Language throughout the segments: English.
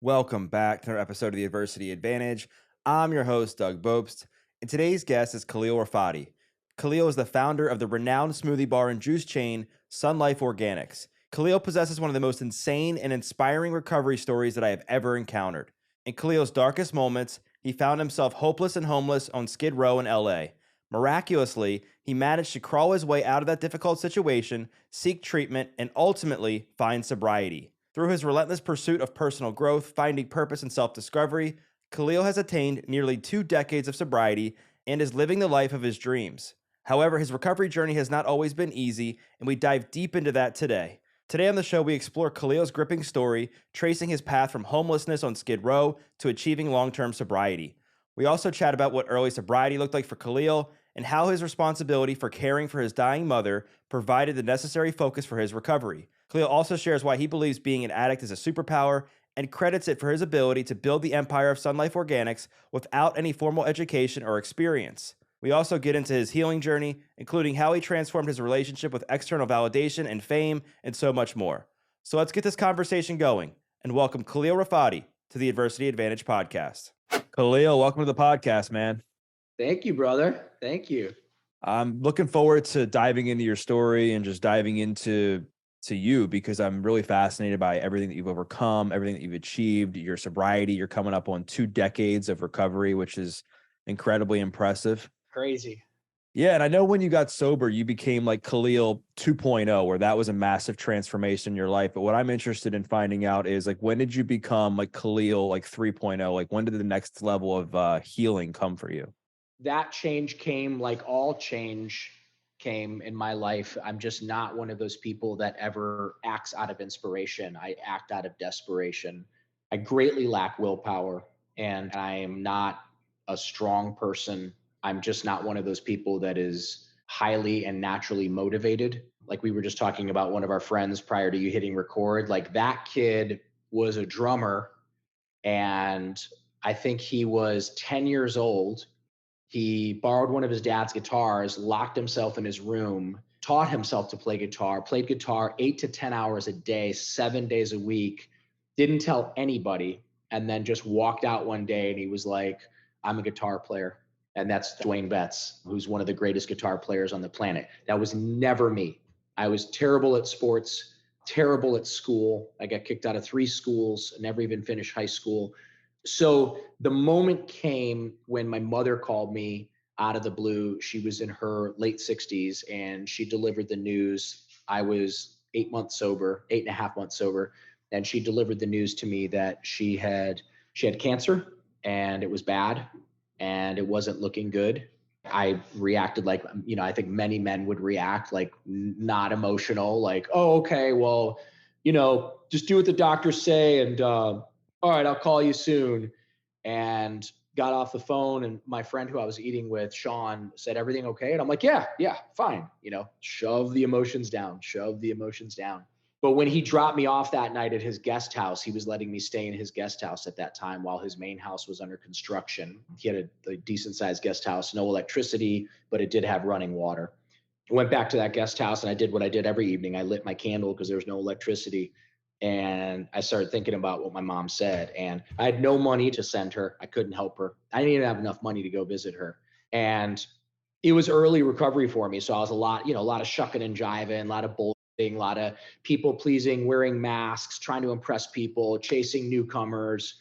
Welcome back to another episode of the Adversity Advantage. I'm your host, Doug Bopst, and today's guest is Khalil Rafati. Khalil is the founder of the renowned smoothie bar and juice chain, Sunlife Organics. Khalil possesses one of the most insane and inspiring recovery stories that I have ever encountered. In Khalil's darkest moments, he found himself hopeless and homeless on Skid Row in LA. Miraculously, he managed to crawl his way out of that difficult situation, seek treatment, and ultimately find sobriety. Through his relentless pursuit of personal growth, finding purpose and self-discovery, Khalil has attained nearly 2 decades of sobriety and is living the life of his dreams. However, his recovery journey has not always been easy, and we dive deep into that today. Today on the show, we explore Khalil's gripping story, tracing his path from homelessness on Skid Row to achieving long-term sobriety. We also chat about what early sobriety looked like for Khalil and how his responsibility for caring for his dying mother provided the necessary focus for his recovery. Khalil also shares why he believes being an addict is a superpower and credits it for his ability to build the empire of Sunlife Organics without any formal education or experience. We also get into his healing journey, including how he transformed his relationship with external validation and fame, and so much more. So let's get this conversation going and welcome Khalil Rafati to the Adversity Advantage podcast. Khalil, welcome to the podcast, man. Thank you, brother. Thank you. I'm looking forward to diving into your story and just diving into you because I'm really fascinated by everything that you've overcome, everything that you've achieved, your sobriety. You're coming up on 2 decades of recovery, which is incredibly impressive. Crazy. Yeah, and I know when you got sober, you became like Khalil 2.0, where that was a massive transformation in your life. But what I'm interested in finding out is like, when did you become like Khalil like 3.0? Like, when did the next level of healing come for you? That change came like all change came in my life. I'm just not one of those people that ever acts out of inspiration. I act out of desperation. I greatly lack willpower and I am not a strong person. I'm just not one of those people that is highly and naturally motivated. Like we were just talking about one of our friends prior to you hitting record. Like that kid was a drummer and I think he was 10 years old. He borrowed one of his dad's guitars, locked himself in his room, taught himself to play guitar, played guitar 8 to 10 hours a day, 7 days a week, didn't tell anybody, and then just walked out one day and he was like, I'm a guitar player. And that's Dwayne Betts, who's one of the greatest guitar players on the planet. That was never me. I was terrible at sports, terrible at school. I got kicked out of 3 schools, never even finished high school. So the moment came when my mother called me out of the blue. She was in her late 60s and she delivered the news. I was 8 months sober, 8.5 months sober. And she delivered the news to me that she had cancer and it was bad and it wasn't looking good. I reacted like, I think many men would react, like not emotional, like, oh, okay, well, just do what the doctors say and all right, I'll call you soon. And got off the phone and my friend who I was eating with, Sean, said, everything okay? And I'm like, yeah, fine. Shove the emotions down, shove the emotions down. But when he dropped me off that night at his guest house, he was letting me stay in his guest house at that time while his main house was under construction. He had a decent sized guest house, no electricity, but it did have running water. I went back to that guest house and I did what I did every evening. I lit my candle because there was no electricity. And I started thinking about what my mom said. And I had no money to send her. I couldn't help her. I didn't even have enough money to go visit her. And it was early recovery for me. So I was a lot of shucking and jiving, a lot of bullshitting, a lot of people pleasing, wearing masks, trying to impress people, chasing newcomers.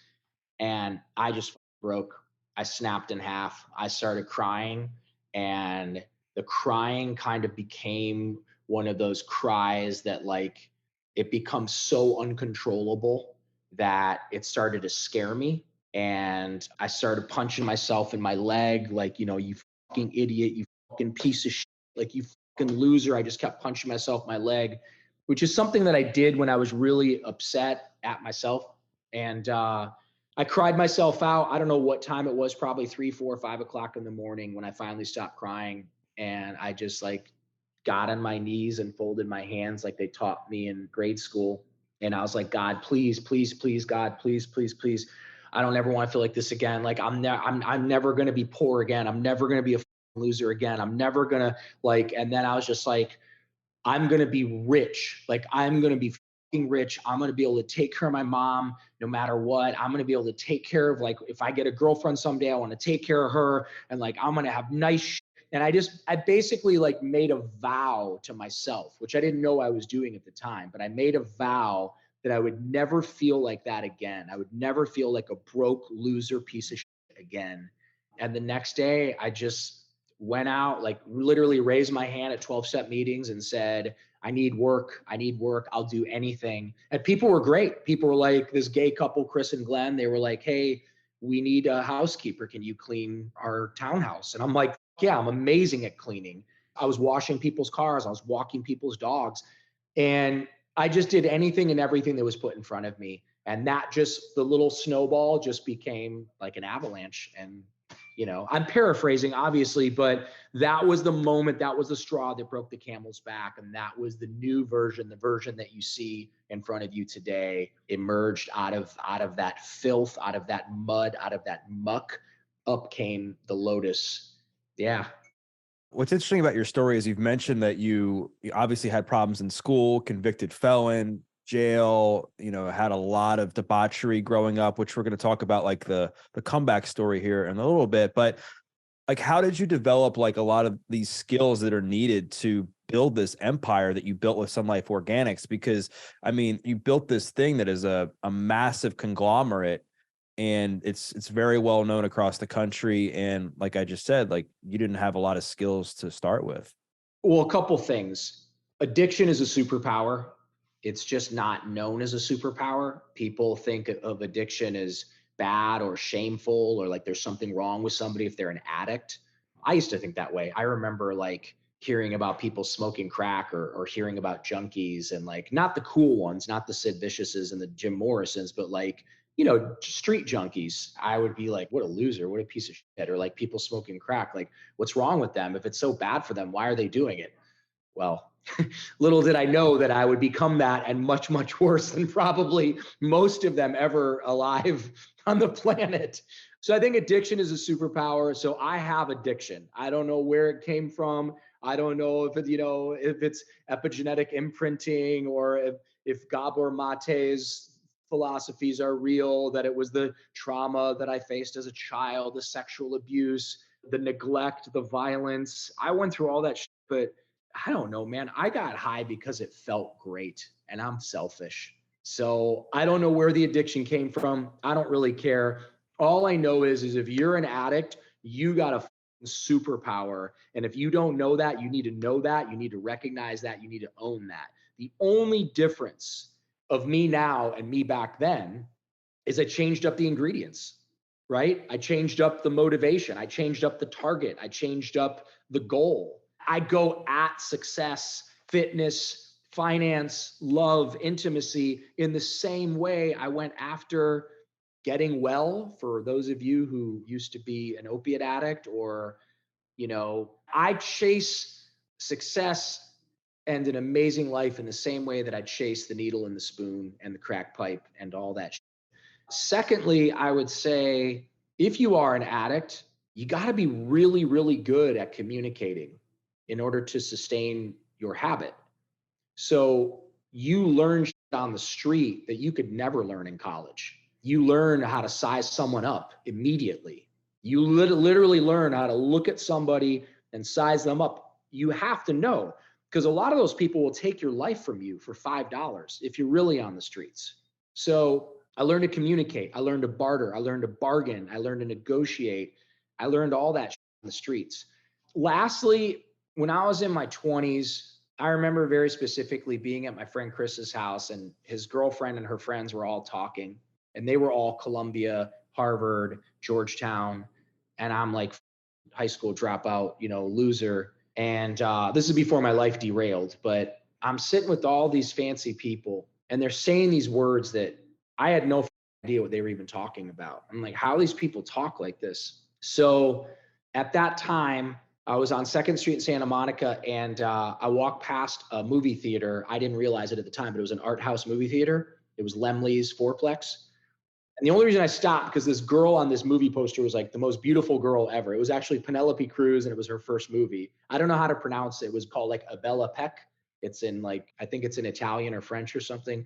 And I just broke. I snapped in half. I started crying. And the crying kind of became one of those cries that like, it becomes so uncontrollable that it started to scare me. And I started punching myself in my leg, like, you fucking idiot, you fucking piece of shit, like you fucking loser. I just kept punching myself in my leg, which is something that I did when I was really upset at myself. And I cried myself out. I don't know what time it was, probably 3, 4, 5 o'clock in the morning when I finally stopped crying. And I just like got on my knees and folded my hands like they taught me in grade school. And I was like, God, please, please, please, God, please, please, please. I don't ever want to feel like this again. Like I'm never going to be poor again. I'm never going to be a loser again. I'm never going to and then I was just like, I'm going to be rich. Like I'm going to be rich. I'm going to be able to take care of my mom no matter what. I'm going to be able to take care of, like, if I get a girlfriend someday, I want to take care of her. And like, I'm going to have nice. And I basically like made a vow to myself, which I didn't know I was doing at the time, but I made a vow that I would never feel like that again. I would never feel like a broke loser piece of shit again. And the next day I just went out, like literally raised my hand at 12-step meetings and said, I need work. I need work. I'll do anything. And people were great. People were like, this gay couple, Chris and Glenn, they were like, hey, we need a housekeeper. Can you clean our townhouse? And I'm like, yeah, I'm amazing at cleaning. I was washing people's cars. I was walking people's dogs. And I just did anything and everything that was put in front of me. And that just, the little snowball just became like an avalanche. And, you know, I'm paraphrasing obviously, but that was the moment, that was the straw that broke the camel's back. And that was the new version, the version that you see in front of you today, emerged out of that filth, out of that mud, out of that muck. Up came the lotus. Yeah. What's interesting about your story is you've mentioned that you obviously had problems in school, convicted felon, jail, had a lot of debauchery growing up, which we're going to talk about, like the comeback story here in a little bit. But like, how did you develop like a lot of these skills that are needed to build this empire that you built with Sunlife Organics? Because I mean, you built this thing that is a massive conglomerate, and it's very well known across the country. And like I just said, like, you didn't have a lot of skills to start with. Well, a couple things. Addiction is a superpower. It's just not known as a superpower. People think of addiction as bad or shameful, or like there's something wrong with somebody if they're an addict. I used to think that way. I remember like hearing about people smoking crack, or hearing about junkies, and like not the cool ones, not the Sid Viciouses and the Jim Morrisons, but like, street junkies. I would be like, what a loser, what a piece of shit. Or like people smoking crack, like, what's wrong with them? If it's so bad for them, why are they doing it? Well, little did I know that I would become that, and much, much worse than probably most of them ever alive on the planet. So I think addiction is a superpower. So I have addiction. I don't know where it came from. I don't know if if it's epigenetic imprinting, or if Gabor Mate's philosophies are real, that it was the trauma that I faced as a child, the sexual abuse, the neglect, the violence. I went through all that shit, but I don't know, man. I got high because it felt great, and I'm selfish. So I don't know where the addiction came from. I don't really care. All I know is if you're an addict, you got a superpower. And if you don't know that, you need to know that. You need to recognize that. You need to own that. The only difference of me now and me back then is I changed up the ingredients, right? I changed up the motivation. I changed up the target. I changed up the goal. I go at success, fitness, finance, love, intimacy in the same way I went after getting well. For those of you who used to be an opiate addict, or, I chase success and an amazing life in the same way that I chase the needle and the spoon and the crack pipe and all that. Secondly, I would say if you are an addict, you got to be really, really good at communicating in order to sustain your habit. So you learn on the street that you could never learn in college. You learn how to size someone up immediately. You literally learn how to look at somebody and size them up. You have to know, because a lot of those people will take your life from you for $5 if you're really on the streets. So I learned to communicate. I learned to barter. I learned to bargain. I learned to negotiate. I learned all that on the streets. Lastly, when I was in my 20s, I remember very specifically being at my friend Chris's house, and his girlfriend and her friends were all talking, and they were all Columbia, Harvard, Georgetown. And I'm like, high school dropout, loser. And this is before my life derailed, but I'm sitting with all these fancy people, and they're saying these words that I had no idea what they were even talking about. I'm like, how do these people talk like this? So at that time, I was on 2nd Street in Santa Monica, and I walked past a movie theater. I didn't realize it at the time, but it was an art house movie theater. It was Lemley's Fourplex. And the only reason I stopped, because this girl on this movie poster was like the most beautiful girl ever. It was actually Penelope Cruz, and it was her first movie. I don't know how to pronounce it. It was called like Abella Peck. It's in like, I think it's in Italian or French or something.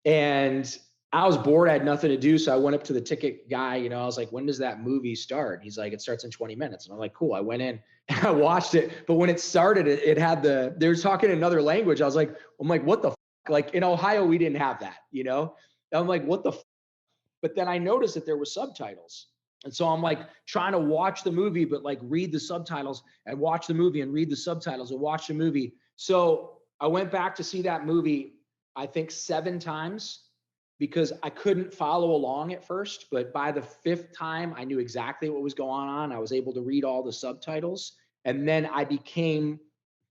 And I was bored. I had nothing to do. So I went up to the ticket guy, I was like, when does that movie start? He's like, it starts in 20 minutes. And I'm like, cool. I went in and I watched it. But when it started, it had they were talking another language. I'm like, what the fuck? Like in Ohio, we didn't have that. I'm like, what the fuck? But then I noticed that there were subtitles. And so I'm like trying to watch the movie, but like read the subtitles and watch the movie and read the subtitles and watch the movie. So I went back to see that movie, I think 7 times because I couldn't follow along at first. But by the 5th time, I knew exactly what was going on. I was able to read all the subtitles. And then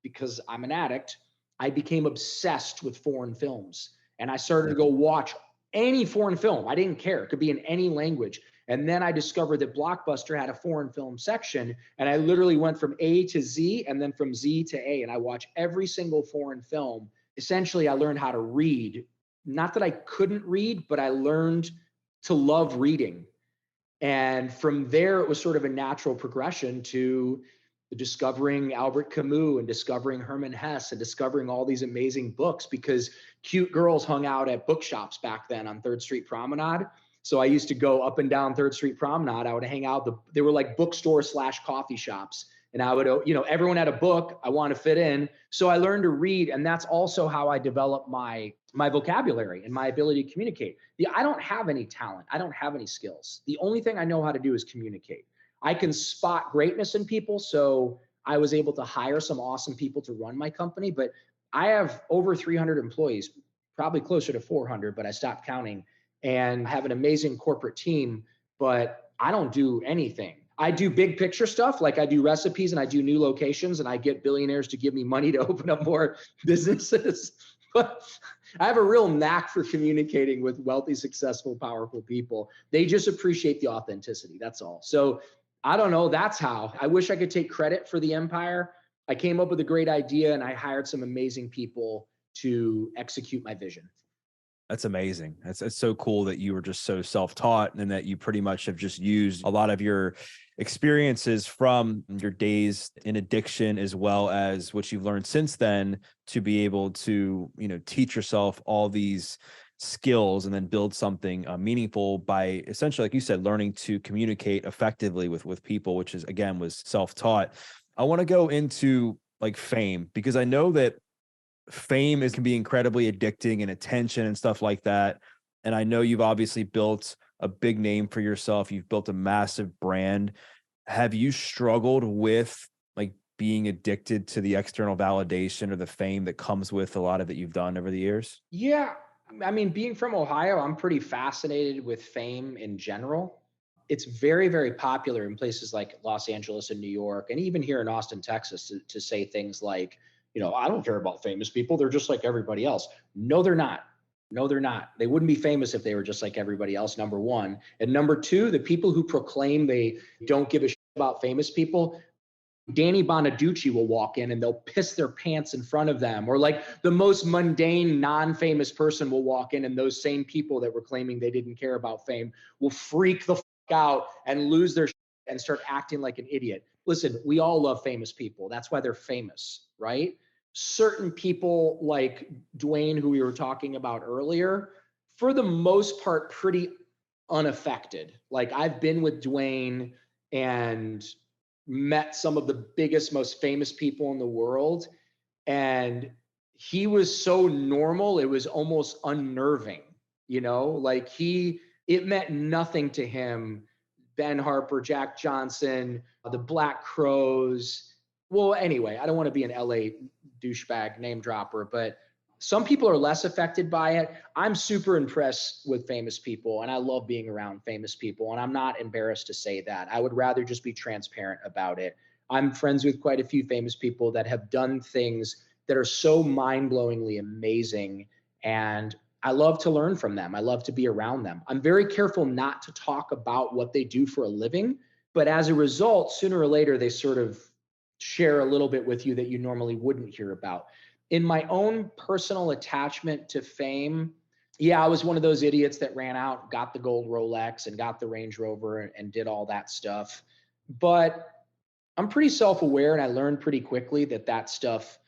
because I'm an addict, I became obsessed with foreign films. And I started to go watch any foreign film. I didn't care. It could be in any language. And then I discovered that Blockbuster had a foreign film section. And I literally went from A to Z and then from Z to A. And I watched every single foreign film. Essentially, I learned how to read. Not that I couldn't read, but I learned to love reading. And from there, it was sort of a natural progression to discovering Albert Camus and discovering Hermann Hesse and discovering all these amazing books because cute girls hung out at bookshops back then on 3rd Street Promenade. So I used to go up and down 3rd Street Promenade. I would hang out. They were like bookstore/coffee shops. And I would, everyone had a book. I want to fit in. So I learned to read. And that's also how I developed my vocabulary and my ability to communicate. I don't have any talent. I don't have any skills. The only thing I know how to do is communicate. I can spot greatness in people. So I was able to hire some awesome people to run my company, but I have over 300 employees, probably closer to 400, but I stopped counting, and have an amazing corporate team, but I don't do anything. I do big picture stuff. Like I do recipes and I do new locations and I get billionaires to give me money to open up more businesses. But I have a real knack for communicating with wealthy, successful, powerful people. They just appreciate the authenticity. That's all. So I don't know. That's how. I wish I could take credit for the empire. I came up with a great idea and I hired some amazing people to execute my vision. That's amazing. It's so cool that you were just so self-taught and that you pretty much have just used a lot of your experiences from your days in addiction as well as what you've learned since then to be able to, teach yourself all these skills and then build something meaningful by essentially, like you said, learning to communicate effectively with people, which is again was self-taught. I want to go into like fame because I know that fame can be incredibly addicting and attention and stuff like that. And I know you've obviously built a big name for yourself. You've built a massive brand. Have you struggled with like being addicted to the external validation or the fame that comes with a lot of it you've done over the years? Yeah. I mean, being from Ohio, I'm pretty fascinated with fame in general. It's very, very popular in places like Los Angeles and New York, and even here in Austin, Texas, to say things like, I don't care about famous people. They're just like everybody else. No, they're not. No, they're not. They wouldn't be famous if they were just like everybody else, number one. And number two, the people who proclaim they don't give a shit about famous people, Danny Bonaducci will walk in and they'll piss their pants in front of them. Or like the most mundane, non-famous person will walk in and those same people that were claiming they didn't care about fame will freak the fuck out and lose their shit and start acting like an idiot. Listen, we all love famous people. That's why they're famous, right? Certain people like Dwayne, who we were talking about earlier, for the most part, pretty unaffected. Like I've been with Dwayne and met some of the biggest, most famous people in the world. And he was so normal, it was almost unnerving, like it meant nothing to him. Ben Harper, Jack Johnson, the Black Crows. Well, anyway, I don't want to be an LA douchebag name dropper, but some people are less affected by it. I'm super impressed with famous people and I love being around famous people. And I'm not embarrassed to say that. I would rather just be transparent about it. I'm friends with quite a few famous people that have done things that are so mind-blowingly amazing. And I love to learn from them. I love to be around them. I'm very careful not to talk about what they do for a living, but as a result, sooner or later, they sort of share a little bit with you that you normally wouldn't hear about. In my own personal attachment to fame, yeah, I was one of those idiots that ran out, got the gold Rolex and got the Range Rover and did all that stuff. But I'm pretty self-aware and I learned pretty quickly that that stuff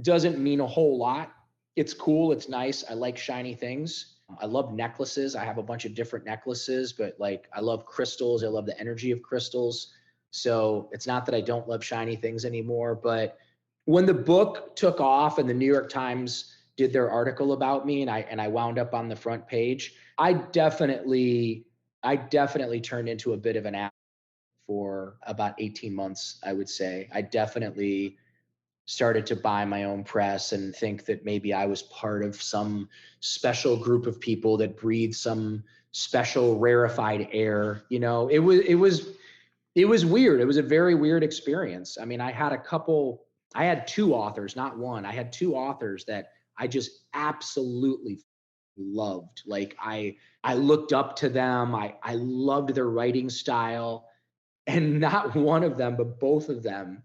doesn't mean a whole lot. It's cool, it's nice, I like shiny things. I love necklaces. I have a bunch of different necklaces, but like I love crystals. I love the energy of crystals. So it's not that I don't love shiny things anymore, but when the book took off and the New York Times did their article about me and I wound up on the front page, I definitely turned into a bit of an addict for about 18 months, I would say. I definitely started to buy my own press and think that maybe I was part of some special group of people that breathe some special rarefied air. It was weird. It was a very weird experience. I mean, I had two authors, not one. I had two authors that I just absolutely loved. Like I looked up to them. I loved their writing style. And not one of them, but both of them,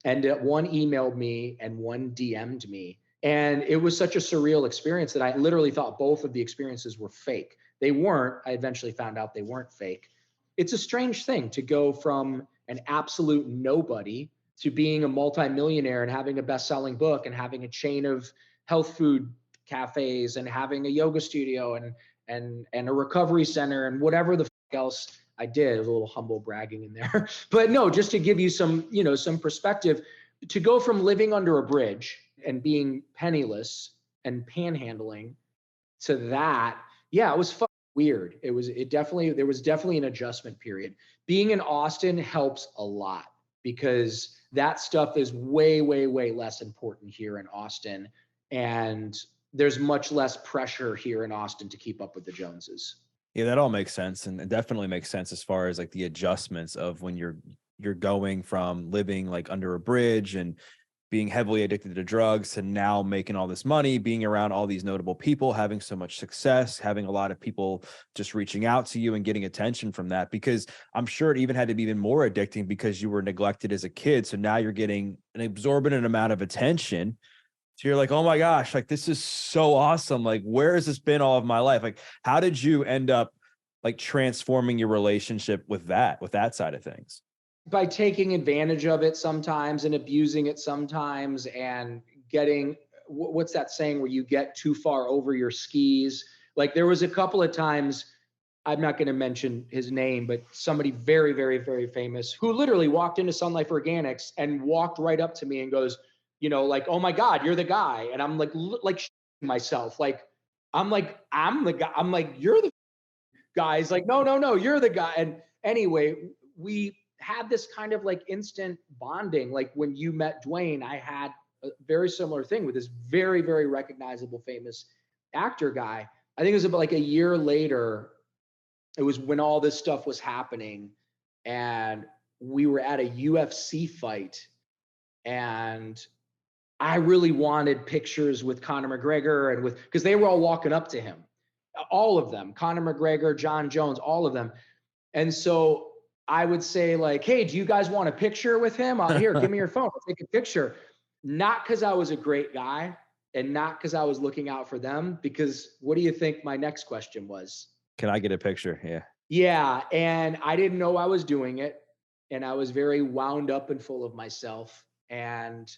and one emailed me and one DM'd me. And it was such a surreal experience that I literally thought both of the experiences were fake. They weren't. I eventually found out they weren't fake. It's a strange thing to go from an absolute nobody to being a multimillionaire and having a best-selling book and having a chain of health food cafes and having a yoga studio and a recovery center and whatever the else I did. There's a little humble bragging in there. But no, just to give you some perspective, to go from living under a bridge and being penniless and panhandling to that, yeah, it was weird. There was definitely an adjustment period. Being in Austin helps a lot because that stuff is way, way, way less important here in Austin. And there's much less pressure here in Austin to keep up with the Joneses. Yeah, that all makes sense, and it definitely makes sense as far as like the adjustments of when you're going from living like under a bridge and being heavily addicted to drugs to now making all this money, being around all these notable people, having so much success, having a lot of people just reaching out to you and getting attention from that. Because I'm sure it even had to be even more addicting because you were neglected as a kid. So now you're getting an exorbitant amount of attention. So you're like, oh my gosh, like this is so awesome. Like, where has this been all of my life? Like, how did you end up like transforming your relationship with that side of things? By taking advantage of it sometimes and abusing it sometimes and getting what's that saying where you get too far over your skis. Like there was a couple of times, I'm not going to mention his name, but somebody very, very, very famous who literally walked into Sunlife Organics and walked right up to me and goes, like, oh my God, you're the guy. And I'm like myself, like, I'm the guy. I'm like, you're the guy. He's like, no, no, no, you're the guy. And anyway, we had this kind of like instant bonding. Like when you met Dwayne, I had a very similar thing with this very, very recognizable, famous actor guy. I think it was about like a year later. It was when all this stuff was happening, and we were at a UFC fight, and I really wanted pictures with Conor McGregor and because they were all walking up to him, all of them, Conor McGregor, John Jones, all of them. And so I would say like, hey, do you guys want a picture with him? Here, give me your phone. I'll take a picture. Not because I was a great guy and not because I was looking out for them, because what do you think my next question was? Can I get a picture? Yeah. Yeah. And I didn't know I was doing it. And I was very wound up and full of myself. And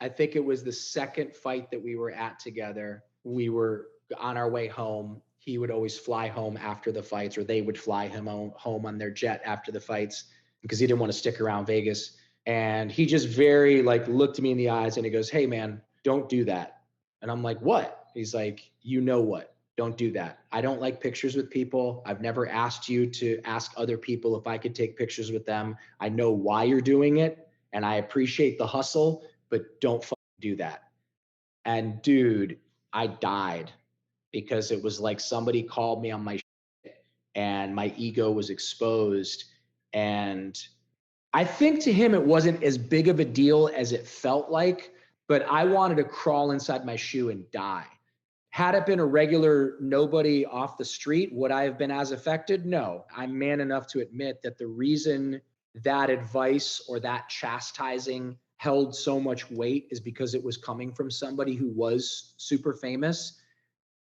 I think it was the second fight that we were at together. We were on our way home. He would always fly home after the fights, or they would fly him home on their jet after the fights because he didn't want to stick around Vegas. And he just very like looked me in the eyes and he goes, hey man, don't do that. And I'm like, what? He's like, you know what? Don't do that. I don't like pictures with people. I've never asked you to ask other people if I could take pictures with them. I know why you're doing it and I appreciate the hustle, but don't do that. And dude, I died because it was like somebody called me on my shit and my ego was exposed. And I think to him, it wasn't as big of a deal as it felt like, but I wanted to crawl inside my shoe and die. Had it been a regular nobody off the street, would I have been as affected? No. I'm man enough to admit that the reason that advice or that chastising held so much weight is because it was coming from somebody who was super famous.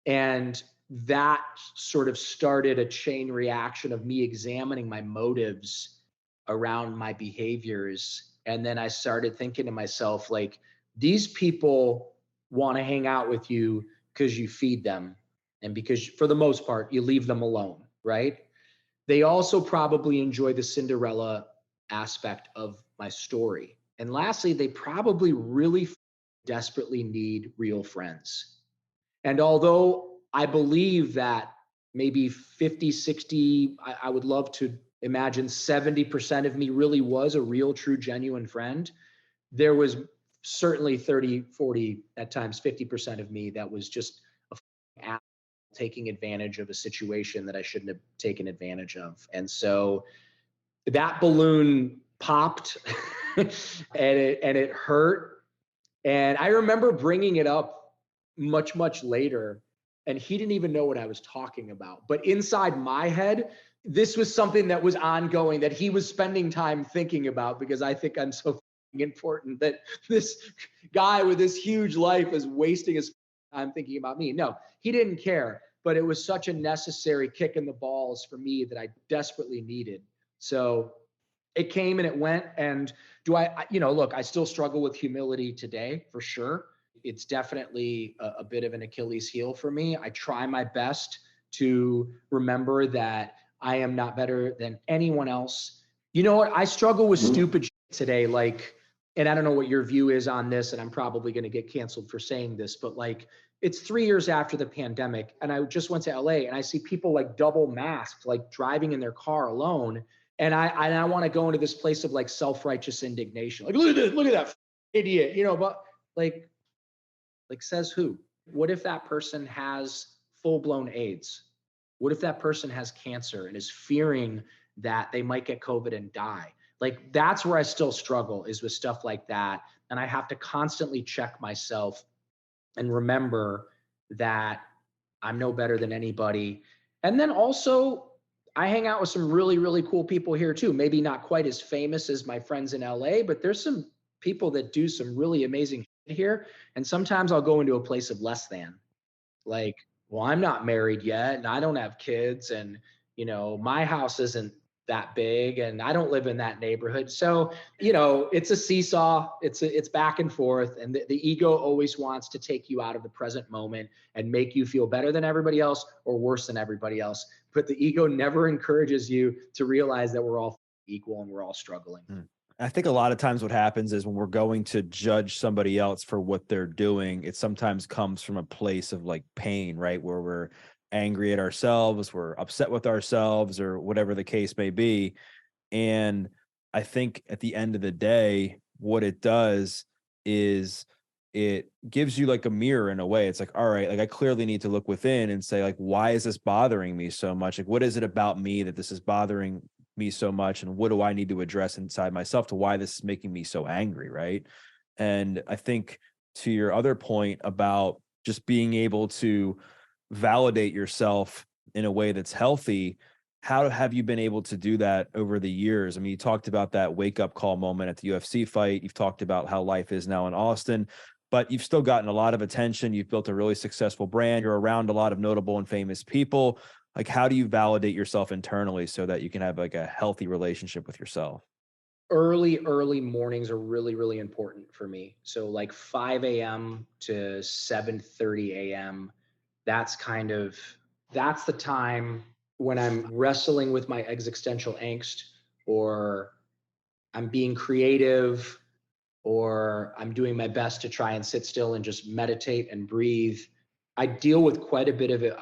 And that sort of started a chain reaction of me examining my motives around my behaviors. And then I started thinking to myself, like, these people want to hang out with you because you feed them. And because for the most part, you leave them alone, right? They also probably enjoy the Cinderella aspect of my story. And lastly, they probably really desperately need real friends. And although I believe that maybe 50, 60, I would love to imagine 70% of me really was a real, true, genuine friend, there was certainly 30, 40, at times 50% of me that was just a taking advantage of a situation that I shouldn't have taken advantage of. And so that balloon popped and it hurt. And I remember bringing it up much later, and he didn't even know what I was talking about. But inside my head, this was something that was ongoing, that he was spending time thinking about, because I think I'm so important that this guy with this huge life is wasting his time thinking about me. No, he didn't care, but it was such a necessary kick in the balls for me that I desperately needed. So it came and it went. And look, I still struggle with humility today, for sure. It's definitely a bit of an Achilles heel for me. I try my best to remember that I am not better than anyone else. You know what? I struggle with stupid shit today. Like, and I don't know what your view is on this, and I'm probably going to get canceled for saying this, but like, it's 3 years after the pandemic, and I just went to LA, and I see people like double masked, like driving in their car alone. And I want to go into this place of like self-righteous indignation. Like, look at this, look at that idiot, but like says who? What if that person has full-blown AIDS? What if that person has cancer and is fearing that they might get COVID and die? Like, that's where I still struggle, is with stuff like that. And I have to constantly check myself and remember that I'm no better than anybody. And then also, I hang out with some really cool people here too. Maybe not quite as famous as my friends in LA, but there's some people that do some really amazing shit here. And sometimes I'll go into a place of less than, like, well, I'm not married yet and I don't have kids, and my house isn't that big and I don't live in that neighborhood. So, it's a seesaw. It's back and forth, and the ego always wants to take you out of the present moment and make you feel better than everybody else or worse than everybody else. But the ego never encourages you to realize that we're all equal and we're all struggling. I think a lot of times what happens is when we're going to judge somebody else for what they're doing, it sometimes comes from a place of like pain, right? Where we're angry at ourselves, we're upset with ourselves, or whatever the case may be. And I think at the end of the day, what it does is it gives you like a mirror in a way. It's like, all right, like I clearly need to look within and say, like, why is this bothering me so much? Like, what is it about me that this is bothering me so much? And what do I need to address inside myself to why this is making me so angry? Right. And I think to your other point about just being able to validate yourself in a way that's healthy, how have you been able to do that over the years? I mean, you talked about that wake up call moment at the UFC fight. You've talked about how life is now in Austin, but you've still gotten a lot of attention. You've built a really successful brand. You're around a lot of notable and famous people. Like, how do you validate yourself internally so that you can have like a healthy relationship with yourself? Early mornings are really important for me. So like 5 a.m. to 7:30 a.m. That's the time when I'm wrestling with my existential angst, or I'm being creative, or I'm doing my best to try and sit still and just meditate and breathe. I deal with quite a bit of it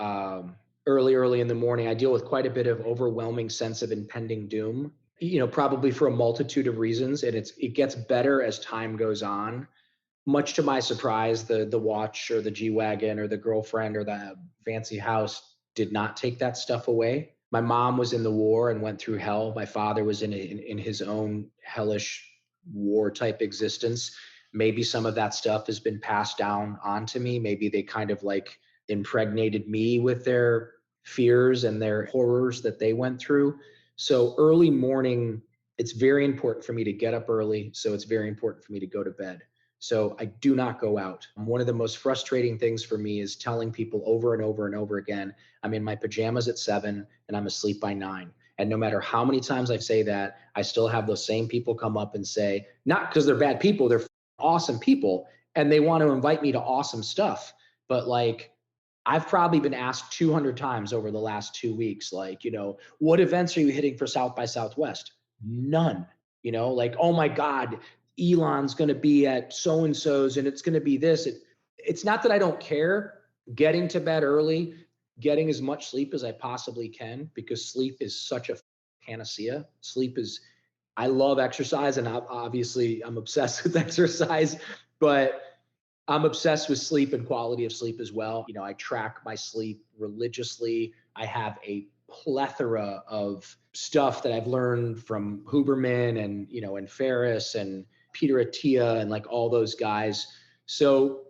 early in the morning. I deal with quite a bit of overwhelming sense of impending doom, probably for a multitude of reasons. And it gets better as time goes on. Much to my surprise, the watch or the G-Wagon or the girlfriend or the fancy house did not take that stuff away. My mom was in the war and went through hell. My father was in his own hellish war type existence. Maybe some of that stuff has been passed down onto me. Maybe they kind of like impregnated me with their fears and their horrors that they went through. So early morning, it's very important for me to get up early. So it's very important for me to go to bed. So I do not go out. One of the most frustrating things for me is telling people over and over again, I'm in my pajamas at 7 and I'm asleep by 9. And no matter how many times I say that, I still have those same people come up and say, not because they're bad people, they're awesome people, and they want to invite me to awesome stuff. But like, I've probably been asked 200 times over the last 2 weeks, like, what events are you hitting for South by Southwest? None. Like, oh my God, Elon's going to be at so and so's and it's going to be this. It's not that I don't care. Getting to bed early, getting as much sleep as I possibly can, because sleep is such a panacea. I love exercise, and obviously I'm obsessed with exercise, but I'm obsessed with sleep and quality of sleep as well. I track my sleep religiously. I have a plethora of stuff that I've learned from Huberman and Ferris and Peter Attia and like all those guys. So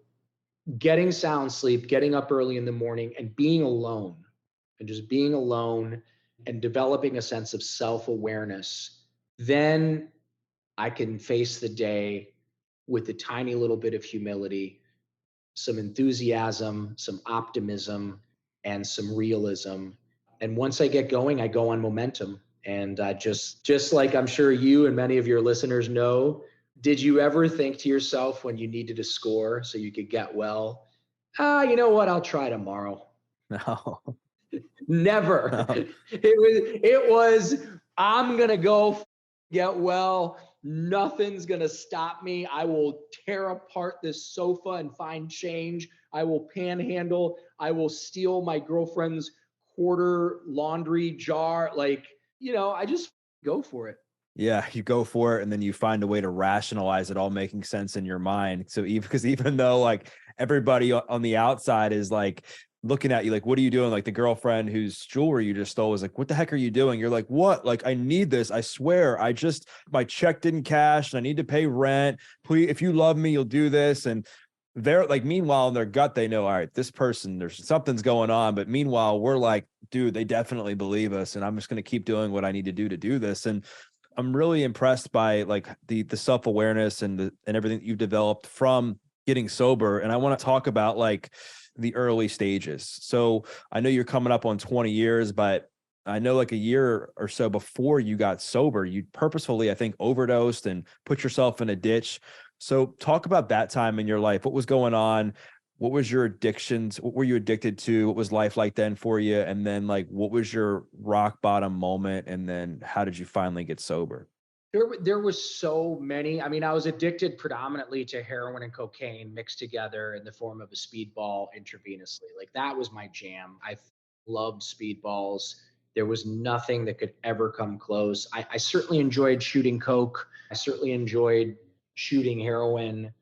getting sound sleep, getting up early in the morning and being alone and just being alone and developing a sense of self-awareness, then I can face the day with a tiny little bit of humility, some enthusiasm, some optimism, and some realism. And once I get going, I go on momentum. And just like I'm sure you and many of your listeners know, did you ever think to yourself when you needed a score so you could get well, you know what? I'll try tomorrow. No. Never. No. It was, I'm gonna go get well. Nothing's gonna stop me. I will tear apart this sofa and find change. I will panhandle. I will steal my girlfriend's quarter laundry jar. Like, I just go for it. Yeah, you go for it and then you find a way to rationalize it all making sense in your mind. So even though like everybody on the outside is like looking at you like, what are you doing? Like the girlfriend whose jewelry you just stole was like, what the heck are you doing? You're like, what? Like, I need this. I swear. My check didn't cash and I need to pay rent. Please, if you love me, you'll do this. And they're like, meanwhile, in their gut, they know, all right, this person, there's something's going on. But meanwhile, we're like, dude, they definitely believe us. And I'm just going to keep doing what I need to do this. And I'm really impressed by like the self-awareness and everything that you've developed from getting sober. And I want to talk about like the early stages. So I know you're coming up on 20 years, but I know like a year or so before you got sober, you purposefully, I think, overdosed and put yourself in a ditch. So talk about that time in your life. What was going on? What was your addictions? What were you addicted to? What was life like then for you? And then like, what was your rock bottom moment? And then how did you finally get sober? There was so many. I mean, I was addicted predominantly to heroin and cocaine mixed together in the form of a speedball intravenously. Like that was my jam. I loved speedballs. There was nothing that could ever come close. I certainly enjoyed shooting coke. I certainly enjoyed shooting heroin,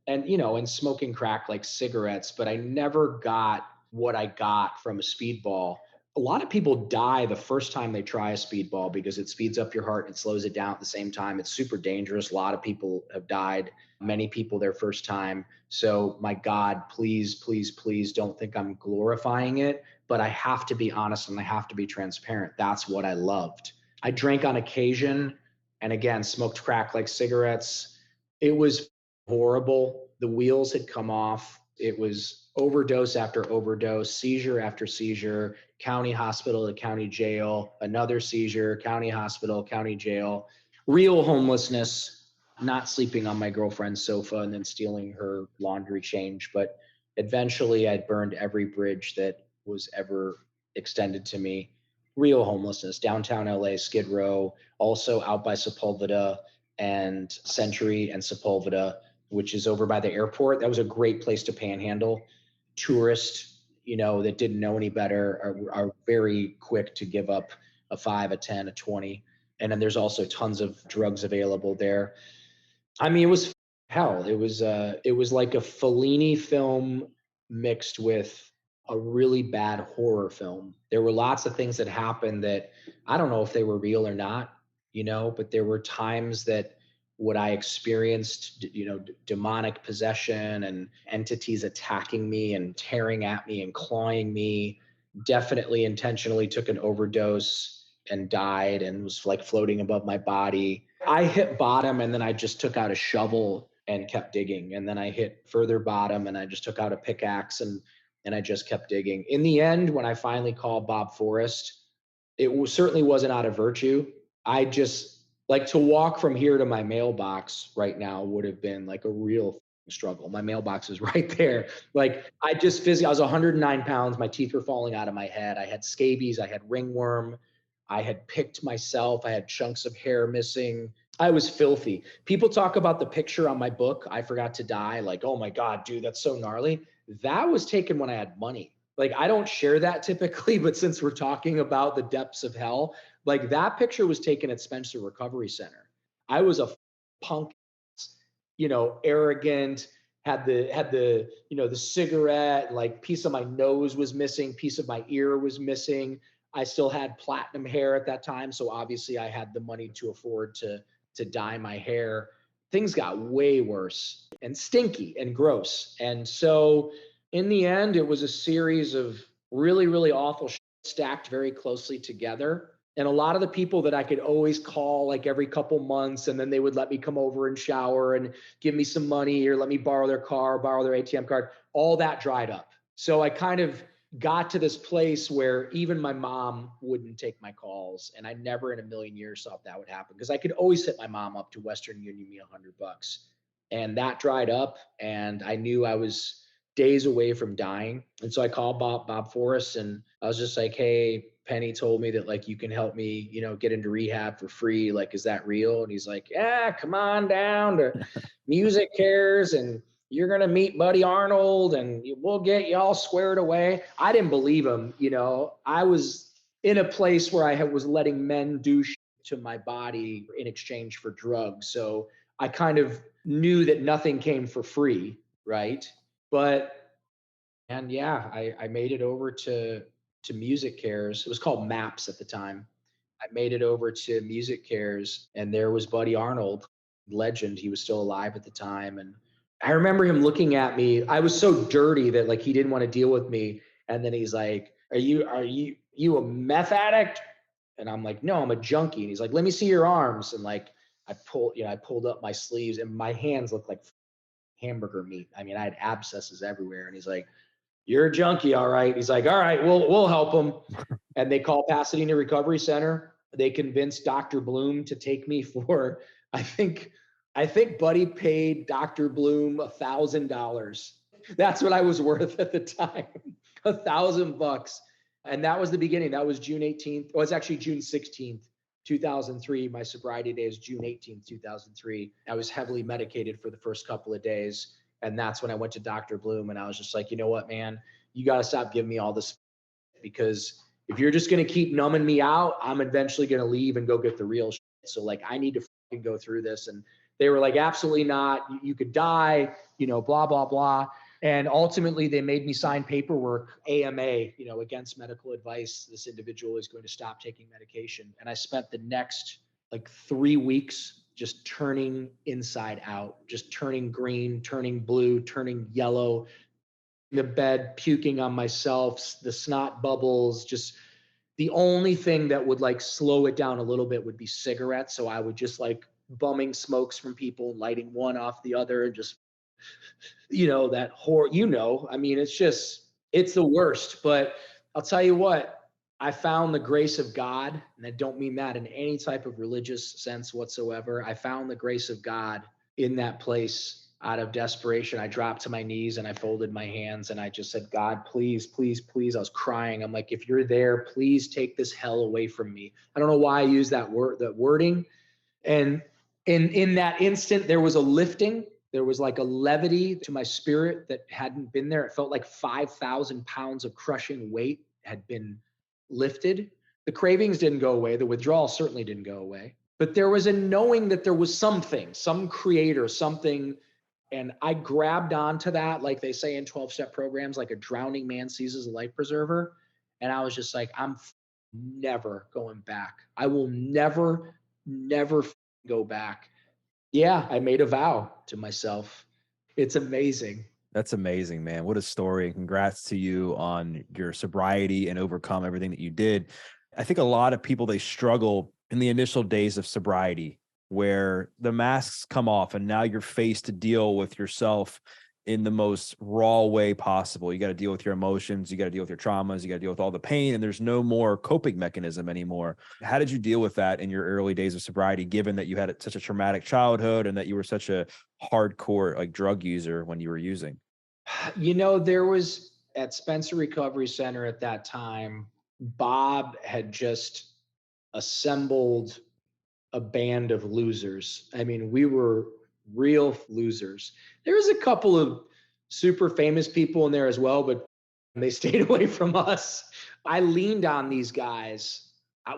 and smoking crack like cigarettes, but I never got what I got from a speedball. A lot of people die the first time they try a speedball because it speeds up your heart and slows it down at the same time. It's super dangerous. A lot of people have died, many people their first time. So, my God, please, please, please don't think I'm glorifying it, but I have to be honest and I have to be transparent. That's what I loved. I drank on occasion and again, smoked crack like cigarettes. It was horrible. The wheels had come off. It was overdose after overdose, seizure after seizure, county hospital to county jail, another seizure, county hospital, county jail, real homelessness, not sleeping on my girlfriend's sofa and then stealing her laundry change. But eventually I'd burned every bridge that was ever extended to me. Real homelessness, downtown LA, Skid Row, also out by Sepulveda and Century and Sepulveda, which is over by the airport. That was a great place to panhandle. Tourists, that didn't know any better are very quick to give up a 5, a 10, a 20. And then there's also tons of drugs available there. I mean, it was hell. It was like a Fellini film mixed with a really bad horror film. There were lots of things that happened that I don't know if they were real or not, but there were times that what I experienced, demonic possession and entities attacking me and tearing at me and clawing me, definitely intentionally took an overdose and died and was like floating above my body. I hit bottom and then I just took out a shovel and kept digging. And then I hit further bottom and I just took out a pickaxe and I just kept digging. In the end, when I finally called Bob Forrest, certainly wasn't out of virtue. I just like to walk from here to my mailbox right now would have been like a real struggle. My mailbox is right there. Like I just physically, I was 109 pounds. My teeth were falling out of my head. I had scabies. I had ringworm. I had picked myself. I had chunks of hair missing. I was filthy. People talk about the picture on my book, I Forgot to Die. Like, oh my God, dude, that's so gnarly. That was taken when I had money. Like, I don't share that typically, but since we're talking about the depths of hell, like that picture was taken at Spencer Recovery Center. I was a punk, arrogant, had the the cigarette, like piece of my nose was missing, piece of my ear was missing. I still had platinum hair at that time, so obviously I had the money to afford to dye my hair. Things got way worse and stinky and gross. And so in the end, it was a series of really, really awful shit stacked very closely together. And a lot of the people that I could always call like every couple months, and then they would let me come over and shower and give me some money or let me borrow their car, borrow their ATM card, all that dried up. So I kind of got to this place where even my mom wouldn't take my calls. And I never in a million years thought that would happen because I could always hit my mom up to Western Union me $100. And that dried up. And I knew I was days away from dying. And so I called Bob Forrest and I was just like, hey, Penny told me that like you can help me, get into rehab for free. Like, is that real? And he's like, yeah, come on down to Music Cares and you're going to meet Buddy Arnold and we'll get you all squared away. I didn't believe him. I was in a place where I was letting men do shit to my body in exchange for drugs. So I kind of knew that nothing came for free. Right. And yeah, I made it over to Music Cares. It was called MAPS at the time. I made it over to Music Cares and there was Buddy Arnold, legend. He was still alive at the time. And I remember him looking at me. I was so dirty that like he didn't want to deal with me. And then he's like, Are you a meth addict? And I'm like, no, I'm a junkie. And he's like, let me see your arms. And like I pulled up my sleeves and my hands looked like hamburger meat. I mean, I had abscesses everywhere. And he's like, you're a junkie, all right. He's like, all right, we'll help him. And they called Pasadena Recovery Center. They convinced Dr. Bloom to take me for, I think Buddy paid Dr. Bloom $1,000. That's what I was worth at the time, $1,000. And that was the beginning. That was June 18th. Oh, it's actually June 16th, 2003. My sobriety day is June 18th, 2003. I was heavily medicated for the first couple of days. And that's when I went to Dr. Bloom and I was just like, you know what, man, you got to stop giving me all this because if you're just going to keep numbing me out, I'm eventually going to leave and go get the real shit. So like, I need to fucking go through this. And they were like, absolutely not. You could die, blah, blah, blah. And ultimately they made me sign paperwork, AMA, against medical advice. This individual is going to stop taking medication. And I spent the next like 3 weeks just turning inside out, just turning green, turning blue, turning yellow, in the bed, puking on myself, the snot bubbles, just the only thing that would like slow it down a little bit would be cigarettes. So I would just like bumming smokes from people, lighting one off the other and just, that horror, I mean, it's the worst, but I'll tell you what, I found the grace of God, and I don't mean that in any type of religious sense whatsoever. I found the grace of God in that place out of desperation. I dropped to my knees and I folded my hands and I just said, God, please, please, please. I was crying. I'm like, if you're there, please take this hell away from me. I don't know why I use that wording. And in that instant, there was a lifting. There was like a levity to my spirit that hadn't been there. It felt like 5,000 pounds of crushing weight had been lifted. The cravings didn't go away. The withdrawal certainly didn't go away. But there was a knowing that there was something, some creator, something. And I grabbed onto that, like they say in 12-step programs, like a drowning man seizes a life preserver. And I was just like, I'm never going back. I will never go back. Yeah, I made a vow to myself. It's amazing. That's amazing, man. What a story. Congrats to you on your sobriety and overcome everything that you did. I think a lot of people, they struggle in the initial days of sobriety where the masks come off and now you're faced to deal with yourself in the most raw way possible. You got to deal with your emotions, you got to deal with your traumas, you got to deal with all the pain, and there's no more coping mechanism anymore. How did you deal with that in your early days of sobriety, given that you had such a traumatic childhood and that you were such a hardcore like drug user when you were using? There was at Spencer Recovery Center at that time, Bob had just assembled a band of losers. I mean, we were real losers. There was a couple of super famous people in there as well, but they stayed away from us. I leaned on these guys.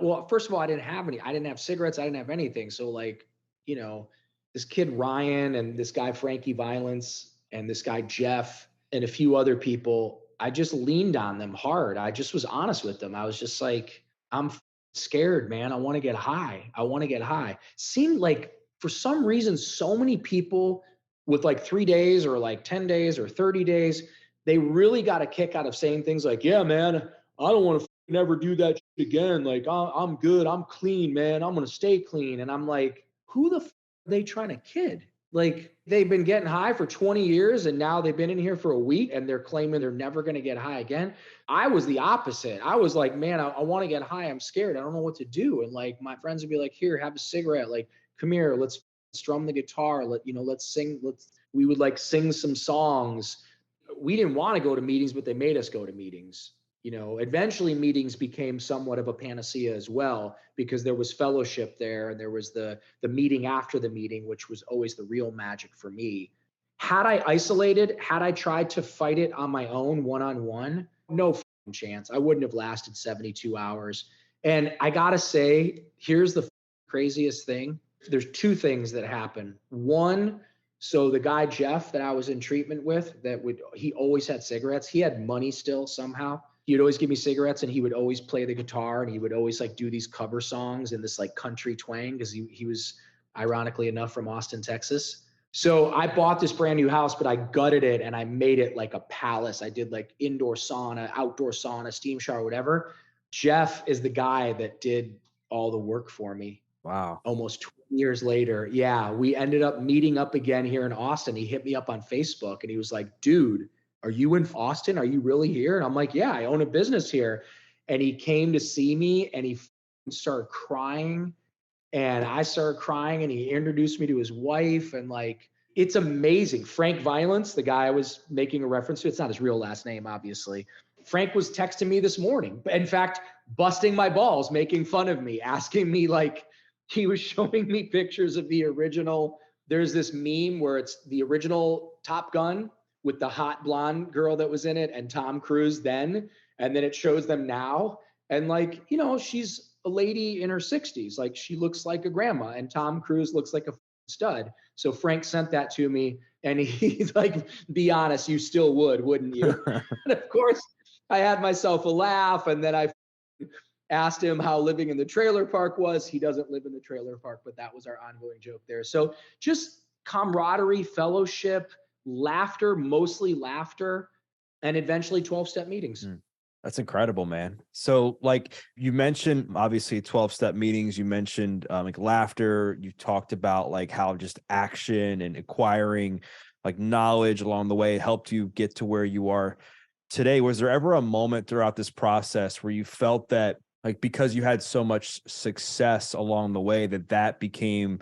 Well, first of all, I didn't have any. I didn't have cigarettes. I didn't have anything. So, like, you know, this kid Ryan and this guy Frankie Violence and this guy Jeff and a few other people, I just leaned on them hard. I just was honest with them. I was just like, I'm scared, man. I want to get high. I want to get high. Seemed like for some reason, so many people with like 3 days or like 10 days or 30 days, they really got a kick out of saying things like, yeah, man, I don't want to never do that shit again. Like, I'm good. I'm clean, man. I'm going to stay clean. And I'm like, who the are they trying to kid? Like, they've been getting high for 20 years and now they've been in here for a week and they're claiming they're never going to get high again. I was the opposite. I was like, man, I want to get high. I'm scared. I don't know what to do. And like, my friends would be like, here, have a cigarette. Like, come here, let's strum the guitar. Let's sing. We would like sing some songs. We didn't want to go to meetings, but they made us go to meetings. Eventually meetings became somewhat of a panacea as well, because there was fellowship there and there was the meeting after the meeting, which was always the real magic for me. Had I isolated, had I tried to fight it on my own, one-on-one, no chance. I wouldn't have lasted 72 hours. And I gotta say, here's the craziest thing. There's two things that happen. One, so the guy Jeff that I was in treatment with, he always had cigarettes. He had money still somehow. He would always give me cigarettes and he would always play the guitar and he would always like do these cover songs in this like country twang, because he was ironically enough from Austin, Texas. So I bought this brand new house, but I gutted it and I made it like a palace. I did like indoor sauna, outdoor sauna, steam shower, whatever. Jeff is the guy that did all the work for me. Wow. Almost 20 years later. Yeah, we ended up meeting up again here in Austin. He hit me up on Facebook and he was like, dude, are you in Austin? Are you really here? And I'm like, yeah, I own a business here. And he came to see me and he started crying. And I started crying and he introduced me to his wife. And like, it's amazing. Frank Violence, the guy I was making a reference to, it's not his real last name, obviously. Frank was texting me this morning. In fact, busting my balls, making fun of me, asking me like, he was showing me pictures of the original. There's this meme where it's the original Top Gun with the hot blonde girl that was in it and Tom Cruise then. And then it shows them now. And like, she's a lady in her 60s. Like, she looks like a grandma and Tom Cruise looks like a stud. So Frank sent that to me and he's like, be honest, you still would, wouldn't you? And of course I had myself a laugh. And then I asked him how living in the trailer park was. He doesn't live in the trailer park, but that was our ongoing joke there. So just camaraderie, fellowship, laughter, mostly laughter, and eventually 12-step meetings. That's incredible, man. So like you mentioned, obviously 12-step meetings, you mentioned like laughter, you talked about like how just action and acquiring like knowledge along the way helped you get to where you are today. Was there ever a moment throughout this process where you felt that like because you had so much success along the way that became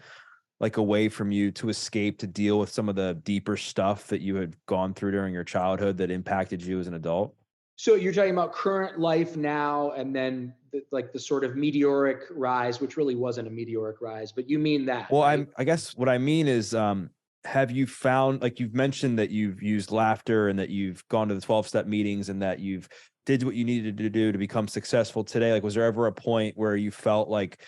like a way from you to escape, to deal with some of the deeper stuff that you had gone through during your childhood that impacted you as an adult? So you're talking about current life now, and then the sort of meteoric rise, which really wasn't a meteoric rise, but you mean that, Well, right? I guess what I mean is, have you found, like you've mentioned that you've used laughter and that you've gone to the 12-step meetings and that you've did what you needed to do to become successful today. Like, was there ever a point where you felt like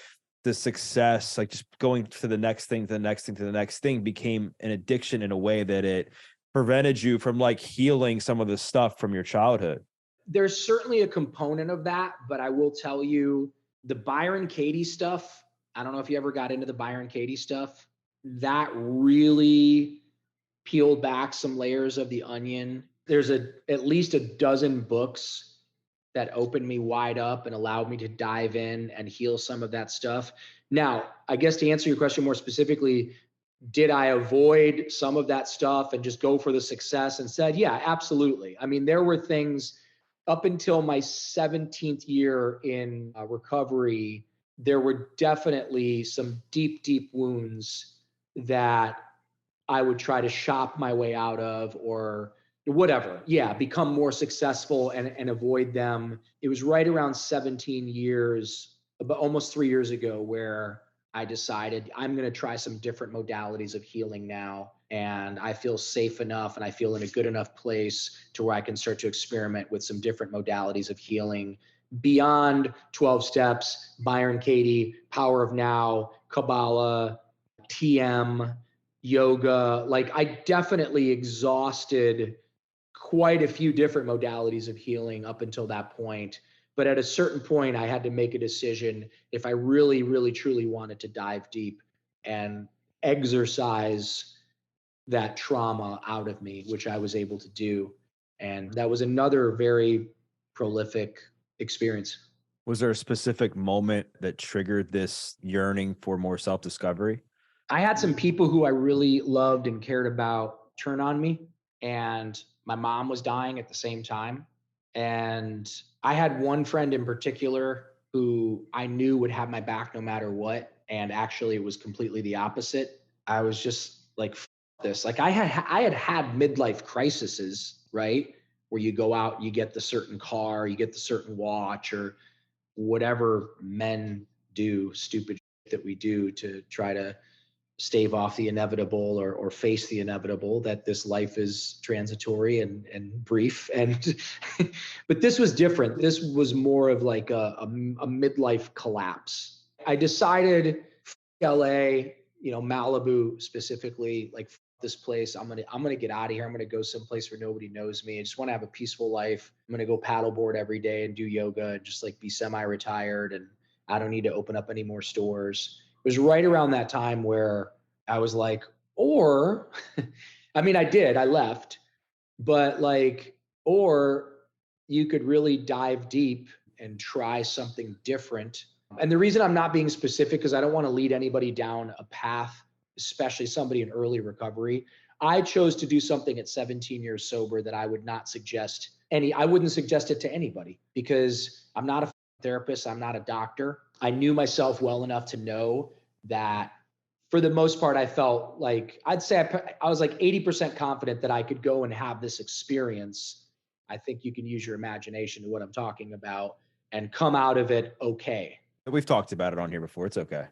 the success, like just going to the next thing, to the next thing, to the next thing became an addiction in a way that it prevented you from like healing some of the stuff from your childhood? There's certainly a component of that, but I will tell you the Byron Katie stuff. I don't know if you ever got into the Byron Katie stuff. That really peeled back some layers of the onion. There's at least a dozen books that opened me wide up and allowed me to dive in and heal some of that stuff. Now, I guess to answer your question more specifically, Did I avoid some of that stuff and just go for the success and said, yeah, absolutely. I mean, there were things up until my 17th year in recovery, there were definitely some deep, deep wounds that I would try to shop my way out of or whatever. Yeah, become more successful and avoid them. It was right around 17 years, about almost 3 years ago, where I decided I'm going to try some different modalities of healing now. And I feel safe enough and I feel in a good enough place to where I can start to experiment with some different modalities of healing beyond 12 steps, Byron Katie, Power of Now, Kabbalah, TM, yoga. Like I definitely exhausted quite a few different modalities of healing up until that point. But at a certain point, I had to make a decision if I really, really, truly wanted to dive deep and exercise that trauma out of me, which I was able to do. And that was another very prolific experience. Was there a specific moment that triggered this yearning for more self-discovery? I had some people who I really loved and cared about turn on me, and my mom was dying at the same time. And I had one friend in particular who I knew would have my back no matter what. And actually, it was completely the opposite. I was just like, this. Like I had midlife crises, right? Where you go out, you get the certain car, you get the certain watch, or whatever men do, stupid that we do to try to stave off the inevitable or face the inevitable, that this life is transitory and brief. And but this was different. This was more of like a midlife collapse. I decided LA, Malibu specifically, like this place, I'm gonna get out of here. I'm gonna go someplace where nobody knows me. I just want to have a peaceful life. I'm gonna go paddleboard every day and do yoga and just like be semi-retired, and I don't need to open up any more stores. It was right around that time where I was like, or I mean, I left, but like, or you could really dive deep and try something different. And the reason I'm not being specific is I don't want to lead anybody down a path, especially somebody in early recovery. I chose to do something at 17 years sober that I would not suggest I wouldn't suggest it to anybody, because I'm not a therapist. I'm not a doctor. I knew myself well enough to know that for the most part, I felt like I'd say I was like 80% confident that I could go and have this experience. I think you can use your imagination to what I'm talking about and come out of it okay. We've talked about it on here before. It's okay.